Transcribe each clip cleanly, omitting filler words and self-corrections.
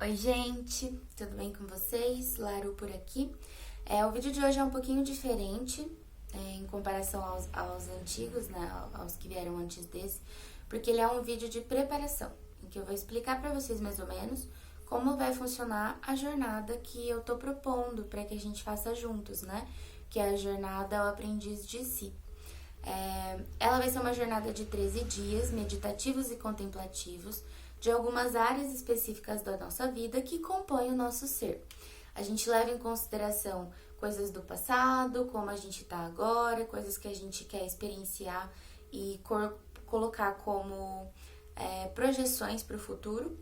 Oi, gente, tudo bem com vocês? Laru por aqui. O vídeo de hoje é um pouquinho diferente em comparação aos antigos, né? Aos que vieram antes desse, porque ele é um vídeo de preparação, em que eu vou explicar para vocês mais ou menos como vai funcionar a jornada que eu tô propondo para que a gente faça juntos, né? Que é a jornada ao aprendiz de si. Ela vai ser uma jornada de 13 dias, meditativos e contemplativos, de algumas áreas específicas da nossa vida que compõem o nosso ser. A gente leva em consideração coisas do passado, como a gente está agora, coisas que a gente quer experienciar e colocar como projeções para o futuro,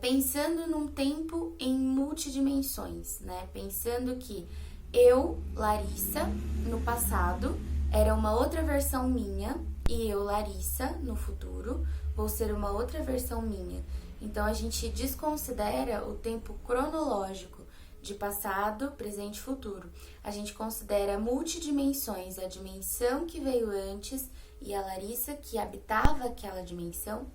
pensando num tempo em multidimensões, né? Pensando que eu, Larissa, no passado, era uma outra versão minha e eu, Larissa, no futuro, vou ser uma outra versão minha. Então a gente desconsidera o tempo cronológico de passado, presente e futuro. A gente considera multidimensões, a dimensão que veio antes e a Larissa que habitava aquela dimensão,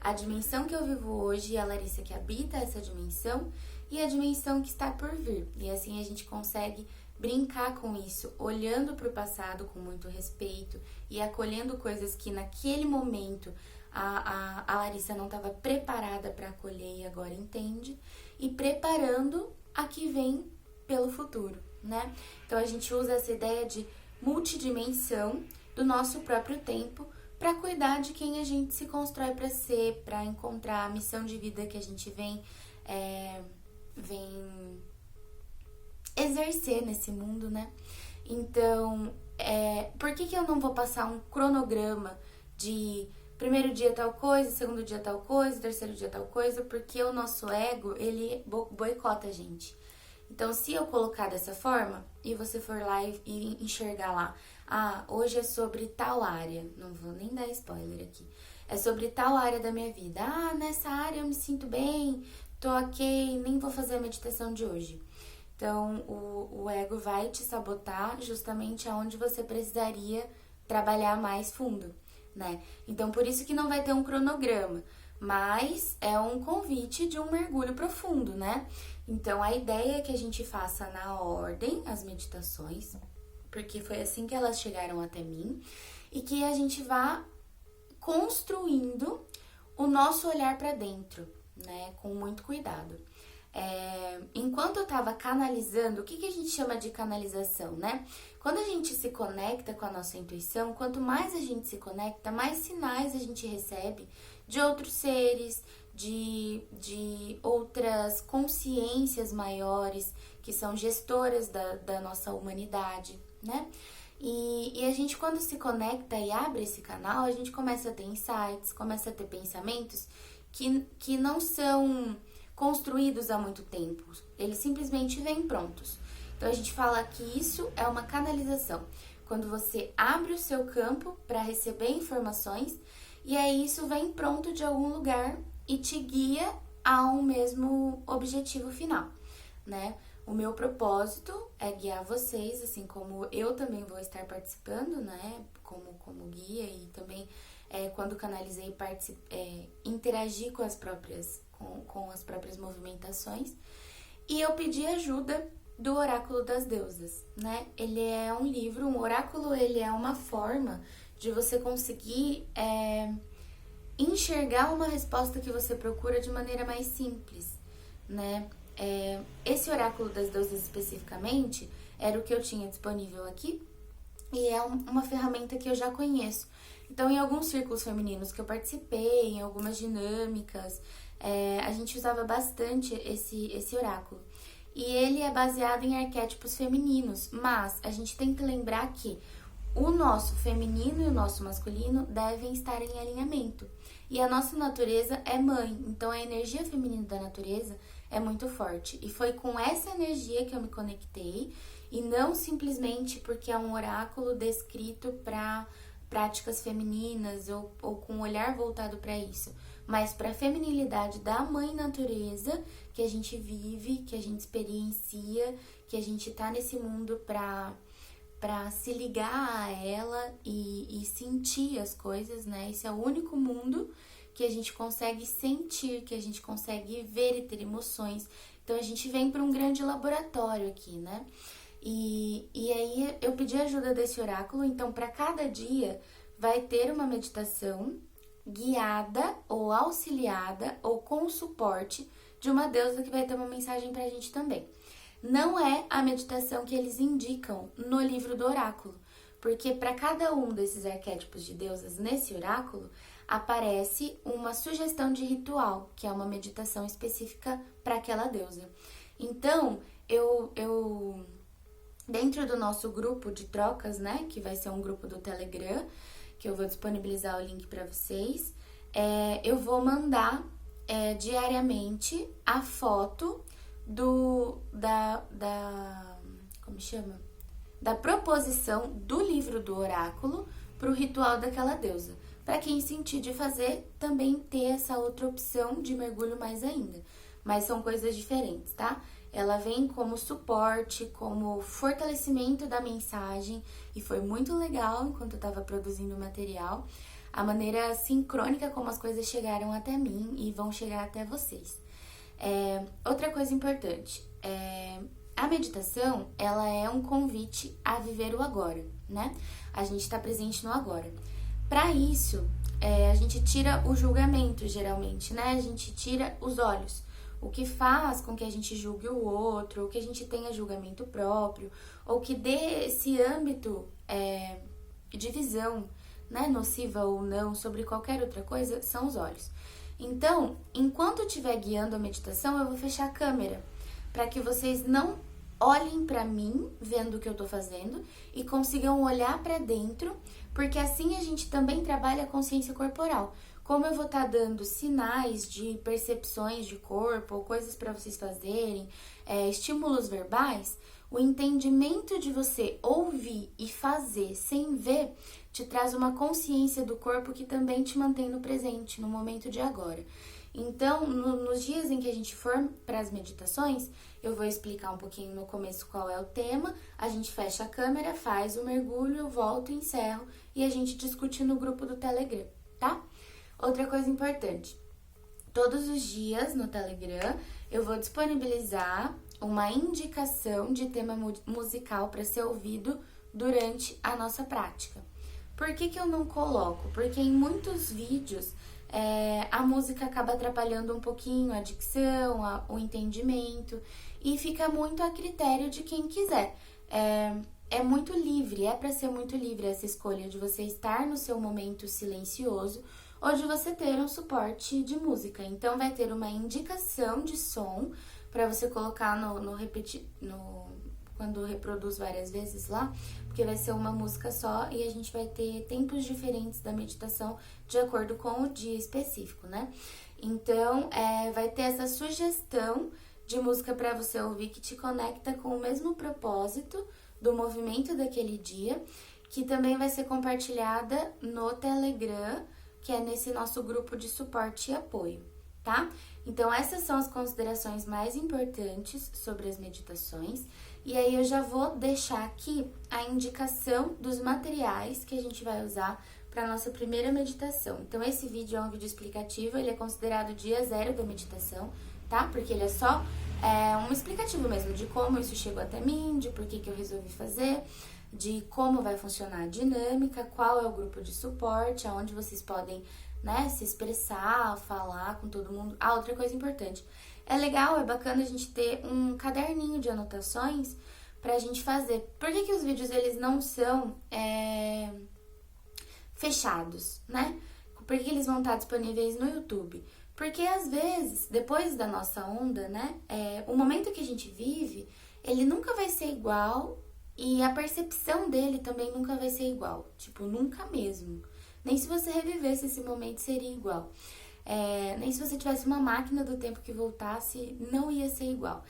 a dimensão que eu vivo hoje e a Larissa que habita essa dimensão e a dimensão que está por vir. E assim a gente consegue brincar com isso, olhando para o passado com muito respeito e acolhendo coisas que naquele momento a Larissa não estava preparada para acolher e agora entende, e preparando a que vem pelo futuro, né? Então a gente usa essa ideia de multidimensão do nosso próprio tempo para cuidar de quem a gente se constrói para ser, para encontrar a missão de vida que a gente vem exercer nesse mundo, né? Então, por que eu não vou passar um cronograma de primeiro dia tal coisa, segundo dia tal coisa, terceiro dia tal coisa? Porque o nosso ego, ele boicota a gente. Então, se eu colocar dessa forma, e você for lá e enxergar lá, hoje é sobre tal área, não vou nem dar spoiler aqui, é sobre tal área da minha vida. Nessa área eu me sinto bem, tô ok, nem vou fazer a meditação de hoje. Então, o ego vai te sabotar justamente aonde você precisaria trabalhar mais fundo, né? Então, por isso que não vai ter um cronograma, mas é um convite de um mergulho profundo, né? Então, a ideia é que a gente faça na ordem as meditações, porque foi assim que elas chegaram até mim, e que a gente vá construindo o nosso olhar para dentro, né? Com muito cuidado. Enquanto eu estava canalizando, o que a gente chama de canalização, né? Quando a gente se conecta com a nossa intuição, quanto mais a gente se conecta, mais sinais a gente recebe de outros seres, de outras consciências maiores que são gestoras da nossa humanidade, né? E a gente, quando se conecta e abre esse canal, a gente começa a ter insights, começa a ter pensamentos que não são construídos há muito tempo, eles simplesmente vêm prontos. Então a gente fala que isso é uma canalização, quando você abre o seu campo para receber informações e aí isso vem pronto de algum lugar e te guia a um mesmo objetivo final, né? O meu propósito é guiar vocês, assim como eu também vou estar participando, né? Como guia e também quando canalizei, interagir com as próprias movimentações. E eu pedi ajuda do Oráculo das Deusas, né? Ele é um livro, um oráculo, ele é uma forma de você conseguir enxergar uma resposta que você procura de maneira mais simples, né? Esse Oráculo das Deusas especificamente era o que eu tinha disponível aqui e é uma ferramenta que eu já conheço. Então, em alguns círculos femininos que eu participei, em algumas dinâmicas, a gente usava bastante esse oráculo. E ele é baseado em arquétipos femininos, mas a gente tem que lembrar que o nosso feminino e o nosso masculino devem estar em alinhamento. E a nossa natureza é mãe, então a energia feminina da natureza é muito forte. E foi com essa energia que eu me conectei, e não simplesmente porque é um oráculo descrito para práticas femininas ou com um olhar voltado para isso, mas para a feminilidade da mãe natureza que a gente vive, que a gente experiencia, que a gente tá nesse mundo para se ligar a ela e sentir as coisas, né? Esse é o único mundo que a gente consegue sentir, que a gente consegue ver e ter emoções. Então a gente vem para um grande laboratório aqui, né? E aí eu pedi ajuda desse oráculo, então para cada dia vai ter uma meditação guiada ou auxiliada ou com suporte de uma deusa que vai ter uma mensagem pra gente também. Não é a meditação que eles indicam no livro do oráculo, porque para cada um desses arquétipos de deusas nesse oráculo aparece uma sugestão de ritual, que é uma meditação específica para aquela deusa. Então, eu dentro do nosso grupo de trocas, né, que vai ser um grupo do Telegram, que eu vou disponibilizar o link para vocês, eu vou mandar diariamente a foto como chama? Da proposição do livro do oráculo para o ritual daquela deusa. Para quem sentir de fazer, também ter essa outra opção de mergulho mais ainda. Mas são coisas diferentes, tá? Ela vem como suporte, como fortalecimento da mensagem, e foi muito legal enquanto eu estava produzindo o material, a maneira sincrônica como as coisas chegaram até mim e vão chegar até vocês. Outra coisa importante, a meditação, ela é um convite a viver o agora, né? A gente está presente no agora. Para isso, a gente tira o julgamento, geralmente, né? A gente tira os olhos. O que faz com que a gente julgue o outro, ou que a gente tenha julgamento próprio, ou que dê esse âmbito de visão, né, nociva ou não, sobre qualquer outra coisa, são os olhos. Então, enquanto eu estiver guiando a meditação, eu vou fechar a câmera, para que vocês não olhem para mim, vendo o que eu tô fazendo, e consigam olhar para dentro, porque assim a gente também trabalha a consciência corporal. Como eu vou estar dando sinais de percepções de corpo ou coisas para vocês fazerem, estímulos verbais, o entendimento de você ouvir e fazer sem ver te traz uma consciência do corpo que também te mantém no presente, no momento de agora. Então, nos dias em que a gente for para as meditações, eu vou explicar um pouquinho no começo qual é o tema, a gente fecha a câmera, faz o mergulho, eu volto, encerro e a gente discute no grupo do Telegram, tá? Outra coisa importante, todos os dias no Telegram eu vou disponibilizar uma indicação de tema musical para ser ouvido durante a nossa prática. Por que eu não coloco? Porque em muitos vídeos a música acaba atrapalhando um pouquinho a dicção, o entendimento, e fica muito a critério de quem quiser. É muito livre, é para ser muito livre essa escolha de você estar no seu momento silencioso ou de você ter um suporte de música. Então vai ter uma indicação de som para você colocar quando reproduz várias vezes lá, porque vai ser uma música só e a gente vai ter tempos diferentes da meditação de acordo com o dia específico, né? Então, vai ter essa sugestão de música para você ouvir que te conecta com o mesmo propósito do movimento daquele dia, que também vai ser compartilhada no Telegram, que é nesse nosso grupo de suporte e apoio, tá? Então, essas são as considerações mais importantes sobre as meditações. E aí eu já vou deixar aqui a indicação dos materiais que a gente vai usar para nossa primeira meditação. Então, esse vídeo é um vídeo explicativo, ele é considerado dia 0 da meditação, tá? Porque ele é só um explicativo mesmo de como isso chegou até mim, de por que eu resolvi fazer, de como vai funcionar a dinâmica, qual é o grupo de suporte, aonde vocês podem, né, se expressar, falar com todo mundo. Ah, outra coisa importante. É legal, é bacana a gente ter um caderninho de anotações pra gente fazer. Por que os vídeos eles não são fechados, né? Por que eles vão estar disponíveis no YouTube? Porque às vezes, depois da nossa onda, né, o momento que a gente vive, ele nunca vai ser igual e a percepção dele também nunca vai ser igual. Tipo, nunca mesmo. Nem se você revivesse esse momento seria igual. Nem se você tivesse uma máquina do tempo que voltasse, não ia ser igual.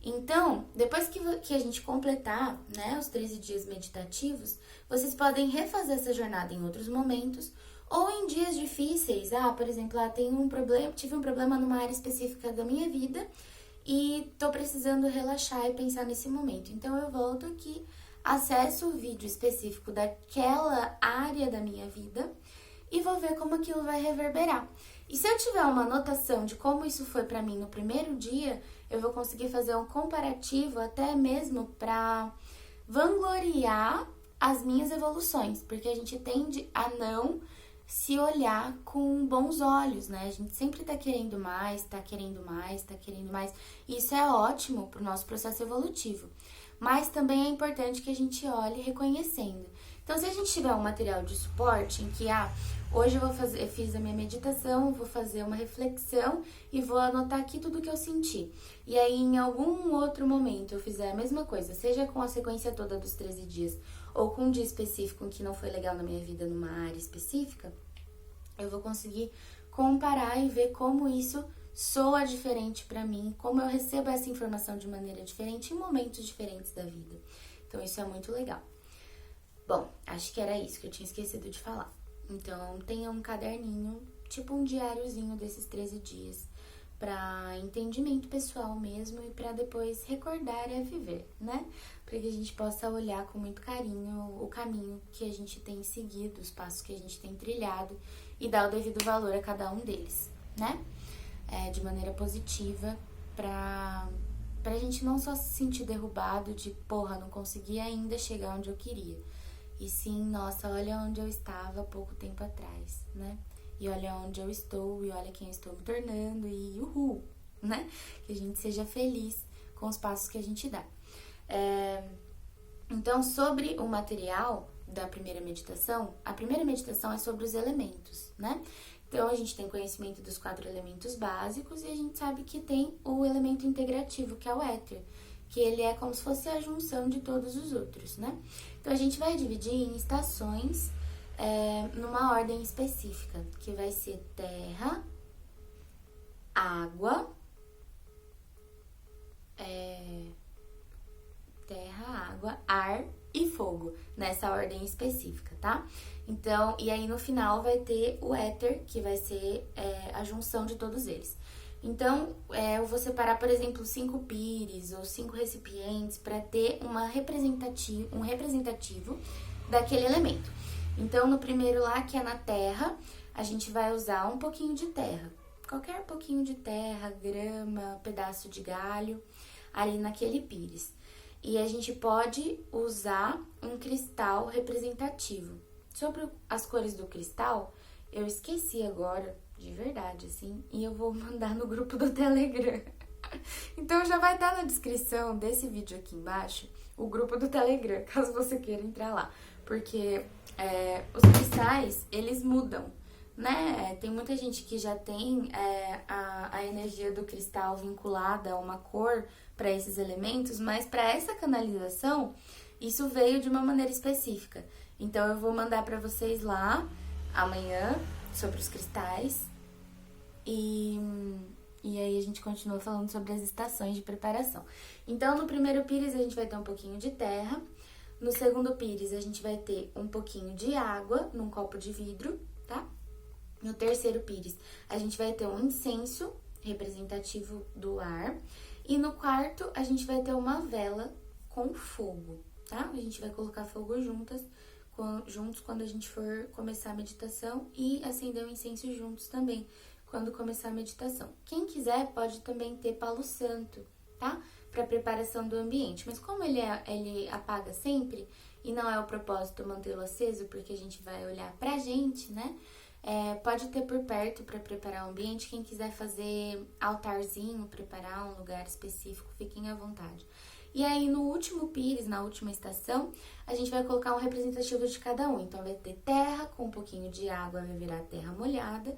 Então, depois que a gente completar, né, os 13 dias meditativos, vocês podem refazer essa jornada em outros momentos ou em dias difíceis. Por exemplo, tive um problema numa área específica da minha vida e tô precisando relaxar e pensar nesse momento. Então, eu volto aqui, acesso o vídeo específico daquela área da minha vida e vou ver como aquilo vai reverberar. E se eu tiver uma anotação de como isso foi pra mim no primeiro dia, eu vou conseguir fazer um comparativo até mesmo pra vangloriar as minhas evoluções, porque a gente tende a não se olhar com bons olhos, né? A gente sempre tá querendo mais, tá querendo mais, tá querendo mais. E isso é ótimo pro nosso processo evolutivo. Mas também é importante que a gente olhe reconhecendo. Então, se a gente tiver um material de suporte em que, hoje eu fiz a minha meditação, vou fazer uma reflexão e vou anotar aqui tudo que eu senti. E aí, em algum outro momento, eu fizer a mesma coisa, seja com a sequência toda dos 13 dias ou com um dia específico em que não foi legal na minha vida numa área específica, eu vou conseguir comparar e ver como isso soa diferente pra mim, como eu recebo essa informação de maneira diferente em momentos diferentes da vida. Então, isso é muito legal. Bom, acho que era isso que eu tinha esquecido de falar. Então, tenha um caderninho, tipo um diáriozinho desses 13 dias, para entendimento pessoal mesmo e para depois recordar e viver, né? Para que a gente possa olhar com muito carinho o caminho que a gente tem seguido, os passos que a gente tem trilhado e dar o devido valor a cada um deles, né? De maneira positiva, pra gente não só se sentir derrubado de, porra, não consegui ainda chegar onde eu queria. E sim, nossa, olha onde eu estava há pouco tempo atrás, né? E olha onde eu estou, e olha quem eu estou me tornando, e uhul, né? Que a gente seja feliz com os passos que a gente dá. Então, sobre o material da primeira meditação, a primeira meditação é sobre os elementos, né? Então, a gente tem conhecimento dos 4 elementos básicos e a gente sabe que tem o elemento integrativo, que é o éter, que ele é como se fosse a junção de todos os outros, né? Então, a gente vai dividir em estações numa ordem específica, que vai ser terra, água, ar e fogo, nessa ordem específica, tá? Então, e aí no final vai ter o éter, que vai ser a junção de todos eles. Então, eu vou separar, por exemplo, 5 pires ou 5 recipientes para ter um representativo daquele elemento. Então, no primeiro lá, que é na terra, a gente vai usar um pouquinho de terra. Qualquer pouquinho de terra, grama, pedaço de galho, ali naquele pires. E a gente pode usar um cristal representativo. Sobre as cores do cristal, eu esqueci agora, de verdade, assim, e eu vou mandar no grupo do Telegram. Então já vai estar na descrição desse vídeo aqui embaixo o grupo do Telegram, caso você queira entrar lá. Porque os cristais, eles mudam, né? Tem muita gente que já tem a energia do cristal vinculada a uma cor para esses elementos, mas para essa canalização, isso veio de uma maneira específica. Então, eu vou mandar para vocês lá amanhã sobre os cristais e aí a gente continua falando sobre as estações de preparação. Então, no primeiro pires a gente vai ter um pouquinho de terra, no segundo pires a gente vai ter um pouquinho de água num copo de vidro, tá? No terceiro pires a gente vai ter um incenso representativo do ar e no quarto a gente vai ter uma vela com fogo, tá? A gente vai colocar fogo juntos quando a gente for começar a meditação e acender o incenso juntos também quando começar a meditação. Quem quiser pode também ter palo santo, tá? Para preparação do ambiente. Mas como ele apaga sempre e não é o propósito mantê-lo aceso, porque a gente vai olhar pra gente, né? Pode ter por perto para preparar o ambiente. Quem quiser fazer altarzinho, preparar um lugar específico, fiquem à vontade. E aí, no último pires, na última estação, a gente vai colocar um representativo de cada um. Então, vai ter terra com um pouquinho de água, vai virar terra molhada.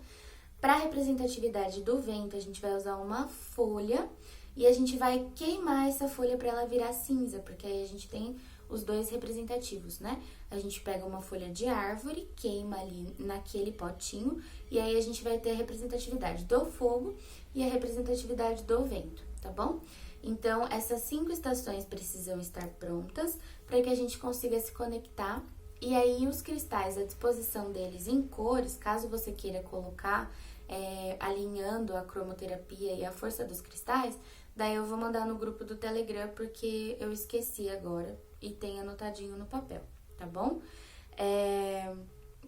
Para representatividade do vento, a gente vai usar uma folha e a gente vai queimar essa folha para ela virar cinza, porque aí a gente tem os dois representativos, né? A gente pega uma folha de árvore, queima ali naquele potinho e aí a gente vai ter a representatividade do fogo e a representatividade do vento, tá bom? Então, essas 5 estações precisam estar prontas para que a gente consiga se conectar. E aí, os cristais, a disposição deles em cores, caso você queira colocar, alinhando a cromoterapia e a força dos cristais, daí eu vou mandar no grupo do Telegram, porque eu esqueci agora e tem anotadinho no papel, tá bom?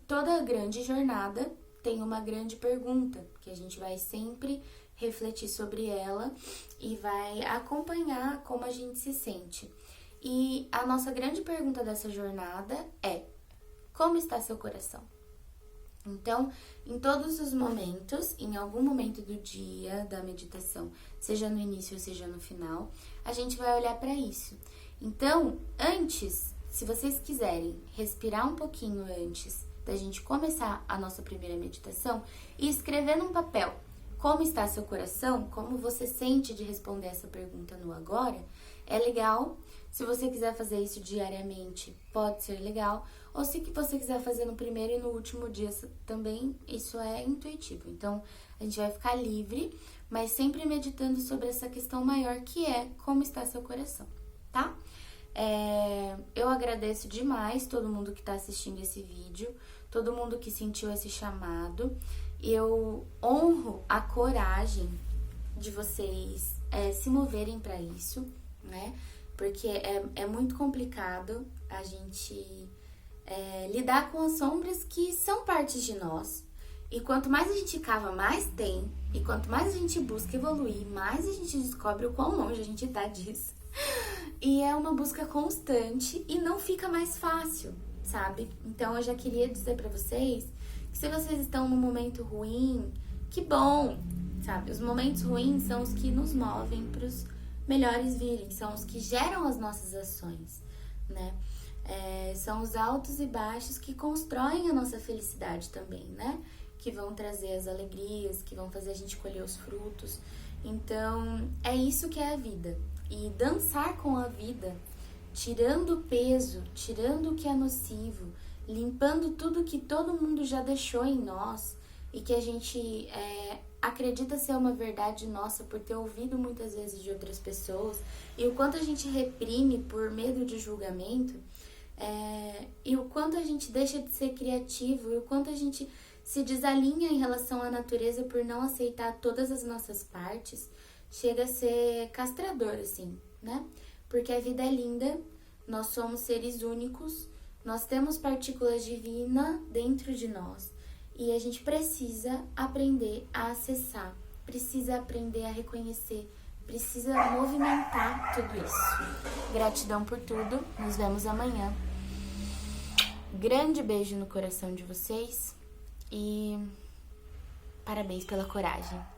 Toda grande jornada tem uma grande pergunta, que a gente vai sempre refletir sobre ela e vai acompanhar como a gente se sente. E a nossa grande pergunta dessa jornada é: como está seu coração? Então, em todos os momentos, em algum momento do dia, da meditação, seja no início ou seja no final, a gente vai olhar para isso. Então, antes, se vocês quiserem respirar um pouquinho antes da gente começar a nossa primeira meditação e escrever num papel como está seu coração, como você sente de responder essa pergunta no agora, é legal. Se você quiser fazer isso diariamente, pode ser legal. Ou se você quiser fazer no primeiro e no último dia também, isso é intuitivo. Então, a gente vai ficar livre, mas sempre meditando sobre essa questão maior que é como está seu coração, tá? Eu agradeço demais todo mundo que está assistindo esse vídeo, todo mundo que sentiu esse chamado. Eu honro a coragem de vocês se moverem para isso, né? Porque é muito complicado a gente lidar com as sombras que são partes de nós. E quanto mais a gente cava, mais tem. E quanto mais a gente busca evoluir, mais a gente descobre o quão longe a gente tá disso. E é uma busca constante e não fica mais fácil, sabe? Então eu já queria dizer pra vocês que se vocês estão num momento ruim, que bom, sabe? Os momentos ruins são os que nos movem pros melhores virem, são os que geram as nossas ações, né? São os altos e baixos que constroem a nossa felicidade também, né? Que vão trazer as alegrias, que vão fazer a gente colher os frutos. Então, é isso que é a vida. E dançar com a vida, tirando o peso, tirando o que é nocivo, limpando tudo que todo mundo já deixou em nós e que a gente acredita ser uma verdade nossa por ter ouvido muitas vezes de outras pessoas, e o quanto a gente reprime por medo de julgamento, e o quanto a gente deixa de ser criativo, e o quanto a gente se desalinha em relação à natureza por não aceitar todas as nossas partes, chega a ser castrador, assim, né? Porque a vida é linda, nós somos seres únicos, nós temos partículas divinas dentro de nós e a gente precisa aprender a acessar, precisa aprender a reconhecer, precisa movimentar tudo isso. Gratidão por tudo, nos vemos amanhã. Grande beijo no coração de vocês e parabéns pela coragem.